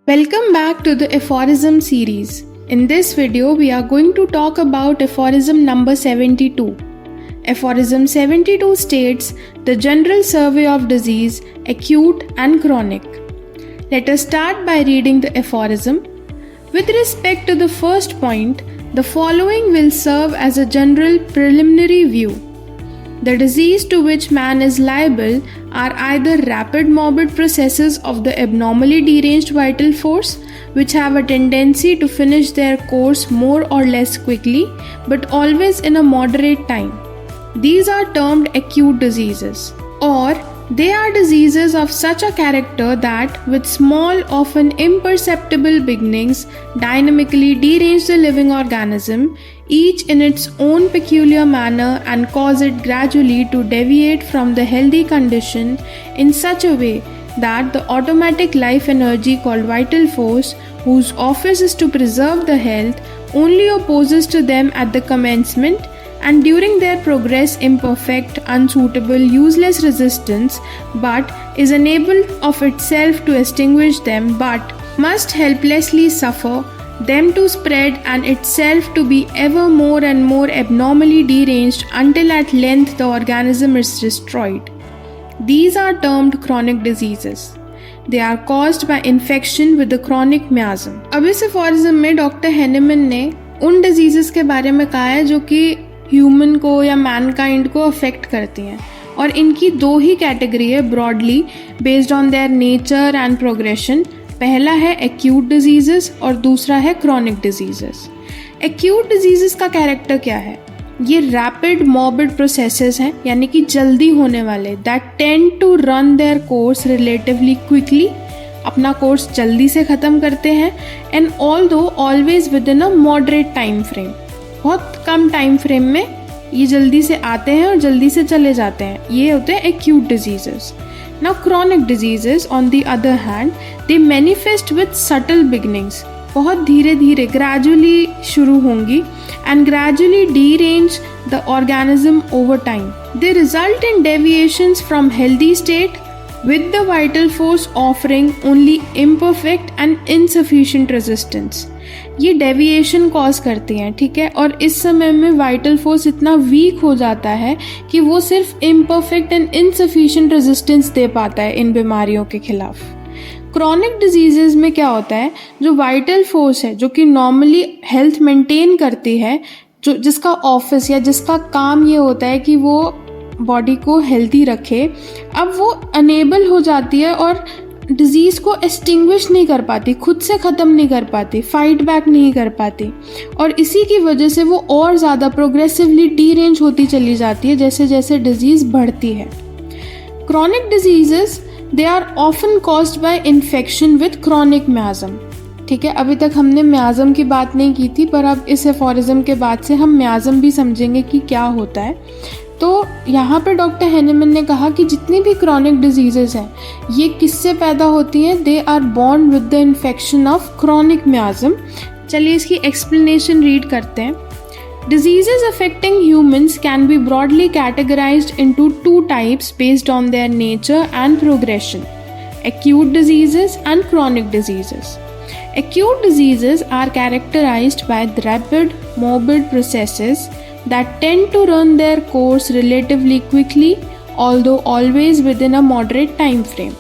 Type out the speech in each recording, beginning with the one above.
Welcome back to the aphorism series. In this video, we are going to talk about aphorism number 72. Aphorism 72 states the general survey of disease, acute and chronic. Let us start by reading the aphorism. With respect to the first point, the following will serve as a general preliminary view. The disease to which man is liable are either rapid morbid processes of the abnormally deranged vital force, which have a tendency to finish their course more or less quickly, but always in a moderate time. These are termed acute diseases, or they are diseases of such a character that, with small, often imperceptible beginnings, dynamically derange the living organism, each in its own peculiar manner, and cause it gradually to deviate from the healthy condition in such a way that the automatic life energy called vital force, whose office is to preserve the health, only opposes to them at the commencement, and during their progress imperfect, unsuitable, useless resistance, but is unable of itself to extinguish them, but must helplessly suffer them to spread, and itself to be ever more and more abnormally deranged until at length the organism is destroyed. These are termed chronic diseases. They are caused by infection with the chronic miasm. अब इस aphorism में doctor Hahnemann ने उन diseases के बारे में कहा है जो कि ह्यूमन को या मैनकाइंड को अफेक्ट करती हैं, और इनकी दो ही कैटेगरी है broadly based on their nature and progression. पहला है एक्यूट डिजीजेस और दूसरा है क्रॉनिक डिजीजेस. एक्यूट डिजीजेस का कैरेक्टर क्या है? ये रैपिड मॉर्बिड प्रोसेसेस हैं, यानी कि जल्दी होने वाले, that tend to run their course relatively quickly, अपना कोर्स जल्दी से ख़त्म करते हैं, and although always within a moderate time frame. बहुत कम टाइम फ्रेम में ये जल्दी से आते हैं और जल्दी से चले जाते हैं. ये होते हैं acute diseases. Now chronic diseases on the other hand, they manifest with subtle beginnings. बहुत धीरे धीरे gradually शुरू होंगी and gradually derange the organism over time. They result in deviations from healthy state with the vital force offering only imperfect and insufficient resistance. ये deviation cause करती हैं, ठीक है, और इस समय में वाइटल फोर्स इतना वीक हो जाता है कि वो सिर्फ इम्परफेक्ट एंड इनसफिशिएंट रेजिस्टेंस दे पाता है इन बीमारियों के खिलाफ. क्रॉनिक डिजीजेज में क्या होता है, जो वाइटल फोर्स है जो कि नॉर्मली हेल्थ मेंटेन करती है, जो जिसका ऑफिस या जिसका काम ये होता है कि वो बॉडी को हेल्दी रखे, अब वो अनेबल हो जाती है और डिजीज़ को एक्सटिंग्विश नहीं कर पाती, खुद से ख़त्म नहीं कर पाती, फाइट बैक नहीं कर पाती, और इसी की वजह से वो और ज़्यादा प्रोग्रेसिवली डीरेंज होती चली जाती है जैसे जैसे डिजीज़ बढ़ती है. Chronic diseases they are often caused by infection with chronic miasm. ठीक है, अभी तक हमने मियाज्म की बात नहीं की थी, पर अब इस एफोरिज्म के बाद से हम मियाज्म भी समझेंगे कि क्या होता है. तो यहाँ पे डॉक्टर हेनेमन ने कहा कि जितनी भी क्रॉनिक डिजीजेस हैं ये किससे पैदा होती हैं? They are born with the infection of chronic miasm. चलिए इसकी एक्सप्लेनेशन रीड करते हैं. Diseases affecting humans can be broadly categorized into two types based on their nature and progression: acute diseases and chronic diseases. Acute diseases are characterized by the rapid morbid processes that tend to run their course relatively quickly, although always within a moderate time frame.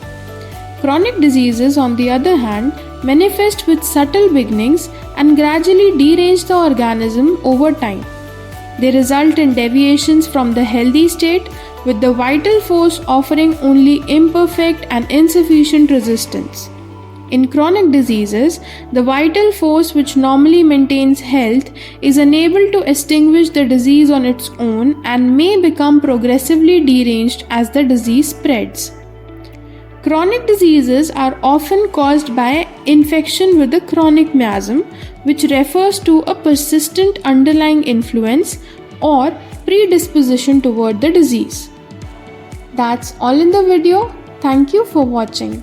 Chronic diseases, on the other hand, manifest with subtle beginnings and gradually derange the organism over time. They result in deviations from the healthy state, with the vital force offering only imperfect and insufficient resistance. In chronic diseases, the vital force which normally maintains health is unable to extinguish the disease on its own and may become progressively deranged as the disease spreads. Chronic diseases are often caused by infection with the chronic miasm, which refers to a persistent underlying influence or predisposition toward the disease. That's all in the video. Thank you for watching.